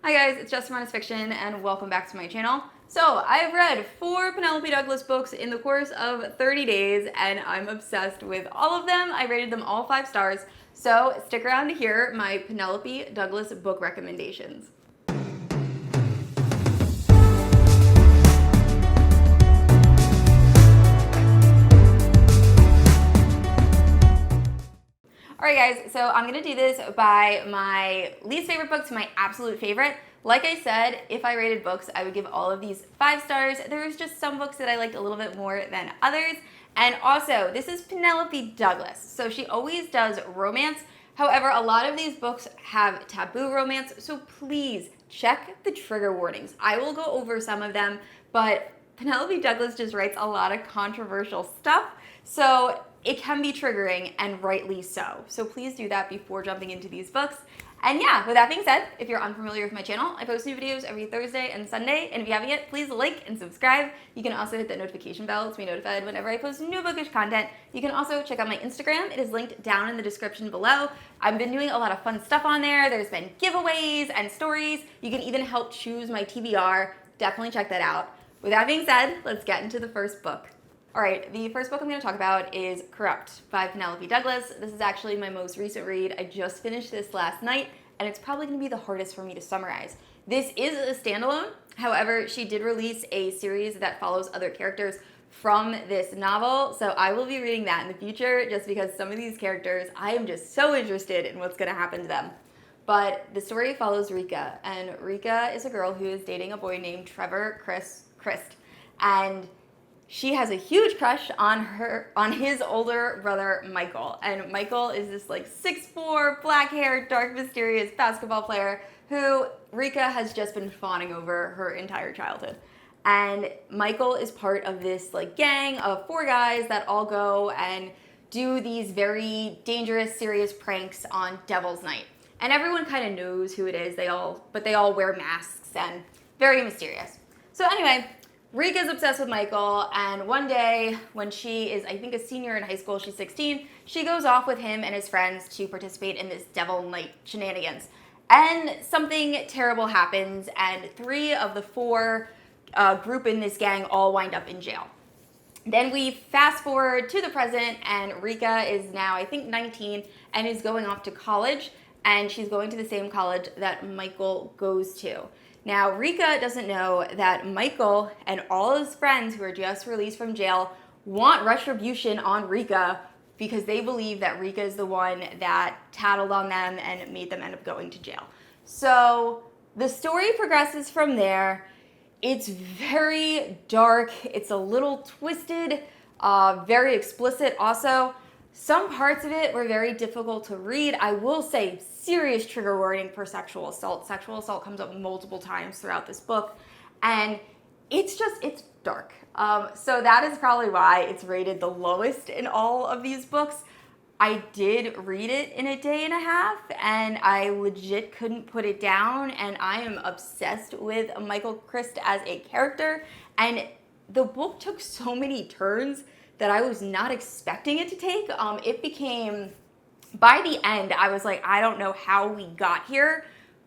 Hi guys, it's Just Honest Fiction and welcome back to my channel. So I've read 4 Penelope Douglas books in the course of 30 days and I'm obsessed with all of them. I rated them all 5 stars, so stick around to hear my Penelope Douglas book recommendations. Alright guys, so I'm going to do this by my least favorite book to my absolute favorite. Like I said, if I rated books, I would give all of these 5 stars. There was just some books that I liked a little bit more than others. And also, this is Penelope Douglas, so she always does romance. However, a lot of these books have taboo romance, so please check the trigger warnings. I will go over some of them, but Penelope Douglas just writes a lot of controversial stuff, so it can be triggering, and rightly so. So please do that before jumping into these books. And yeah, with that being said, if you're unfamiliar with my channel, I post new videos every Thursday and Sunday, and if you haven't yet, please like and subscribe. You can also hit the notification bell to be notified whenever I post new bookish content. You can also check out my Instagram. It is linked down in the description below. I've been doing a lot of fun stuff on there. There's been giveaways and stories. You can even help choose my TBR. Definitely check that out. With that being said, let's get into the first book. Alright, the first book I'm going to talk about is Corrupt by Penelope Douglas. This is actually my most recent read. I just finished this last night, and it's probably going to be the hardest for me to summarize. This is a standalone. However, she did release a series that follows other characters from this novel, so I will be reading that in the future just because some of these characters, I am just so interested in what's going to happen to them. But the story follows Rika, and Rika is a girl who is dating a boy named Trevor Christ, and she has a huge crush on his older brother, Michael. And Michael is this like 6'4", black-haired, dark, mysterious basketball player who Rika has just been fawning over her entire childhood. And Michael is part of this like gang of 4 guys that all go and do these very dangerous, serious pranks on Devil's Night. And everyone kind of knows who it is, but they all wear masks and very mysterious. So anyway, Rika's obsessed with Michael, and one day when she is, I think, a senior in high school, she's 16, she goes off with him and his friends to participate in this Devil Night shenanigans. And something terrible happens, and 3 of the 4 group in this gang all wind up in jail. Then we fast forward to the present, and Rika is now, I think, 19 and is going off to college, and she's going to the same college that Michael goes to. Now, Rika doesn't know that Michael and all his friends who are just released from jail want retribution on Rika because they believe that Rika is the one that tattled on them and made them end up going to jail. So the story progresses from there. It's very dark. It's a little twisted, very explicit also. Some parts of it were very difficult to read. I will say serious trigger warning for sexual assault. Sexual assault comes up multiple times throughout this book, and it's dark. So that is probably why it's rated the lowest in all of these books. I did read it in a day and a half, and I legit couldn't put it down, and I am obsessed with Michael Christ as a character, and the book took so many turns that I was not expecting it to take. It became, by the end, I was like, I don't know how we got here,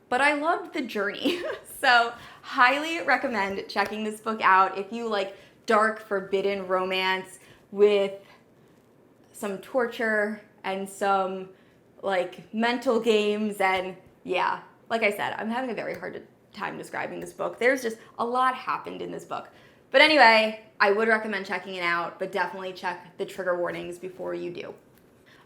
but I loved the journey. So highly recommend checking this book out if you like dark, forbidden romance with some torture and some like mental games. And yeah, like I said, I'm having a very hard time describing this book. There's just a lot happened in this book. But anyway, I would recommend checking it out, but definitely check the trigger warnings before you do.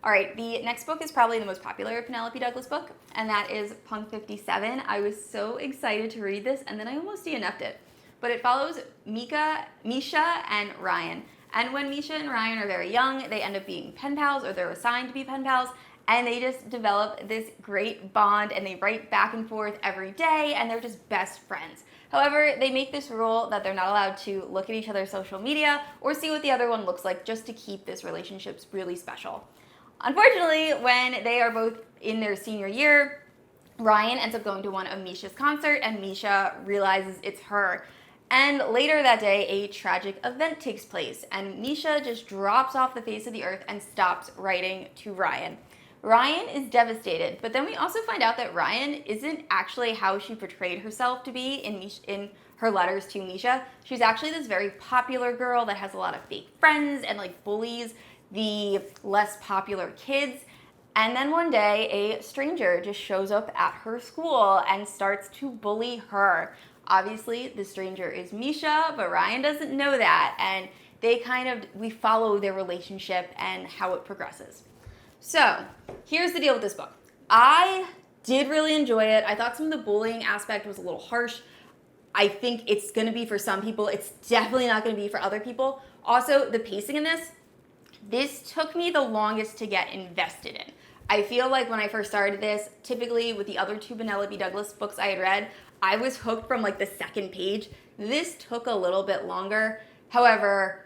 Alright, the next book is probably the most popular Penelope Douglas book, and that is Punk 57. I was so excited to read this, and then I almost DNF'd it. But it follows Misha and Ryan. And when Misha and Ryan are very young, they end up being pen pals, or they're assigned to be pen pals, and they just develop this great bond, and they write back and forth every day, and they're just best friends. However, they make this rule that they're not allowed to look at each other's social media or see what the other one looks like just to keep this relationship really special. Unfortunately, when they are both in their senior year, Ryan ends up going to one of Misha's concerts, and Misha realizes it's her. And later that day, a tragic event takes place, and Misha just drops off the face of the earth and stops writing to Ryan. Ryan is devastated, but then we also find out that Ryan isn't actually how she portrayed herself to be in her letters to Misha. She's actually this very popular girl that has a lot of fake friends and like bullies the less popular kids. And then one day, a stranger just shows up at her school and starts to bully her. Obviously, the stranger is Misha, but Ryan doesn't know that. And we follow their relationship and how it progresses. So, here's the deal with this book. I did really enjoy it. I thought some of the bullying aspect was a little harsh. I think it's going to be for some people. It's definitely not going to be for other people. Also, the pacing in this took me the longest to get invested in. I feel like when I first started this, typically with the other two Penelope Douglas books I had read, I was hooked from like the second page. This took a little bit longer. However,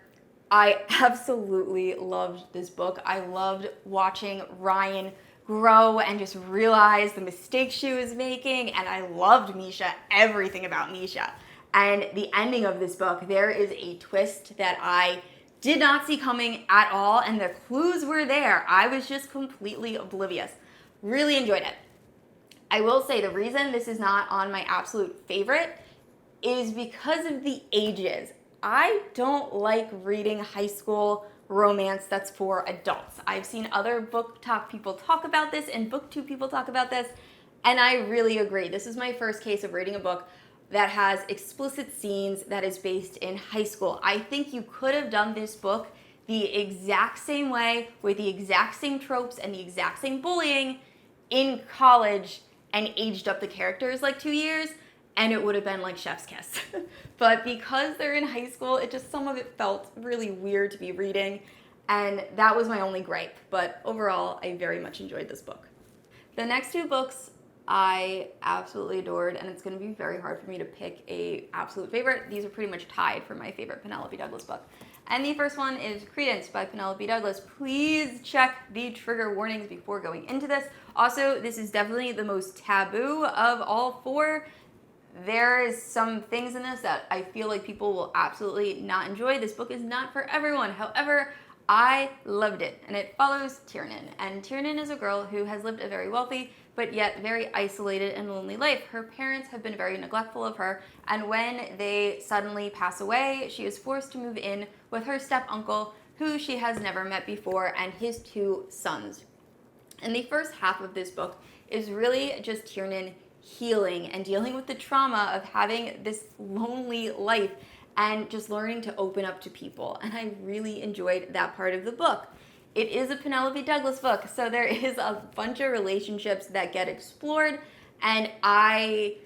I absolutely loved this book. I loved watching Ryan grow and just realize the mistakes she was making, and I loved Misha, everything about Misha. And the ending of this book, there is a twist that I did not see coming at all, and the clues were there. I was just completely oblivious. Really enjoyed it. I will say the reason this is not on my absolute favorite is because of the ages. I don't like reading high school romance that's for adults. I've seen other book talk people talk about this and booktube people talk about this, and I really agree. This is my first case of reading a book that has explicit scenes that is based in high school. I think you could have done this book the exact same way with the exact same tropes and the exact same bullying in college and aged up the characters like 2 years, and it would have been like chef's kiss. But because they're in high school, some of it felt really weird to be reading, and that was my only gripe. But overall, I very much enjoyed this book. The next two books I absolutely adored, and it's going to be very hard for me to pick a absolute favorite. These are pretty much tied for my favorite Penelope Douglas book. And the first one is Credence by Penelope Douglas. Please check the trigger warnings before going into this. Also, this is definitely the most taboo of all four. There is some things in this that I feel like people will absolutely not enjoy. This book is not for everyone. However, I loved it, and it follows Tiernan. And Tiernan is a girl who has lived a very wealthy but yet very isolated and lonely life. Her parents have been very neglectful of her, and when they suddenly pass away, she is forced to move in with her step-uncle, who she has never met before, and his two sons. And the first half of this book is really just Tiernan healing and dealing with the trauma of having this lonely life and just learning to open up to people. And I really enjoyed that part of the book. It is a Penelope Douglas book, so there is a bunch of relationships that get explored, and I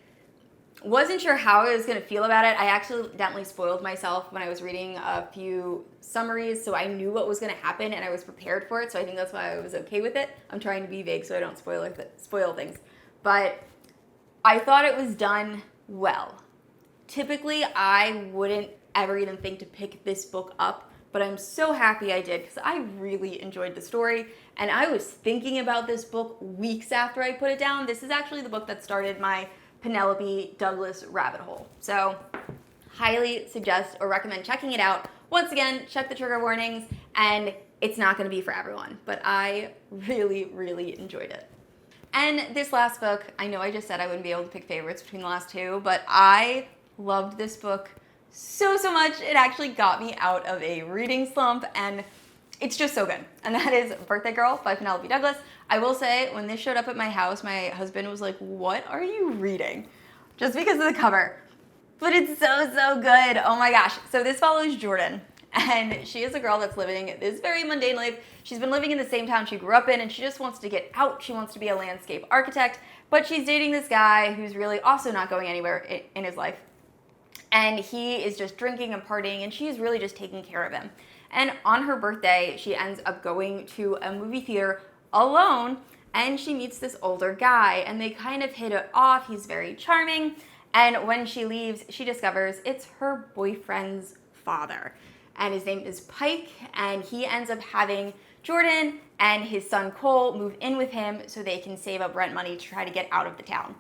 wasn't sure how I was going to feel about it. I accidentally spoiled myself when I was reading a few summaries, so I knew what was going to happen, and I was prepared for it, so I think that's why I was okay with it. I'm trying to be vague so I don't spoil things. But I thought it was done well. Typically, I wouldn't ever even think to pick this book up, but I'm so happy I did because I really enjoyed the story, and I was thinking about this book weeks after I put it down. This is actually the book that started my Penelope Douglas rabbit hole. So, highly suggest or recommend checking it out. Once again, check the trigger warnings, and it's not going to be for everyone, but I really, really enjoyed it. And this last book, I know I just said I wouldn't be able to pick favorites between the last two, but I loved this book so much. It actually got me out of a reading slump, and it's just so good. And that is Birthday Girl by Penelope Douglas. I will say, when this showed up at my house, my husband was like, "What are you reading?" Just because of the cover. But it's so good. Oh my gosh. So this follows Jordan, and she is a girl that's living this very mundane life. She's been living in the same town she grew up in, and she just wants to get out. She wants to be a landscape architect, but she's dating this guy who's really also not going anywhere in his life. And he is just drinking and partying, and she's really just taking care of him. And on her birthday, she ends up going to a movie theater alone, and she meets this older guy, and they kind of hit it off. He's very charming, and when she leaves, she discovers it's her boyfriend's father. And his name is Pike, and he ends up having Jordan and his son Cole move in with him so they can save up rent money to try to get out of the town.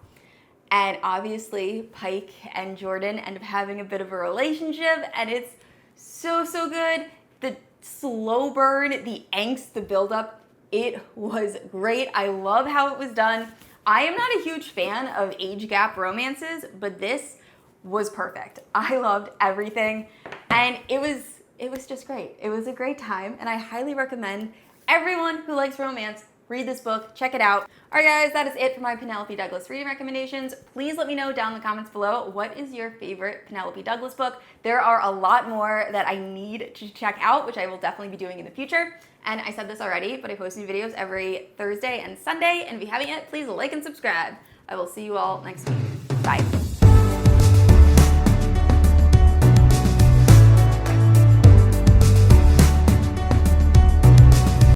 And obviously, Pike and Jordan end up having a bit of a relationship, and it's so good. The slow burn, the angst, the buildup, It was great. I love how it was done. I am not a huge fan of age gap romances, but this was perfect. I loved everything, and it was just great. It was a great time, and I highly recommend everyone who likes romance read this book. Check it out. All right, guys, that is it for my Penelope Douglas reading recommendations. Please let me know down in the comments below, what is your favorite Penelope Douglas book? There are a lot more that I need to check out, which I will definitely be doing in the future. And I said this already, but I post new videos every Thursday and Sunday. And if you haven't yet, please like and subscribe. I will see you all next week. Bye.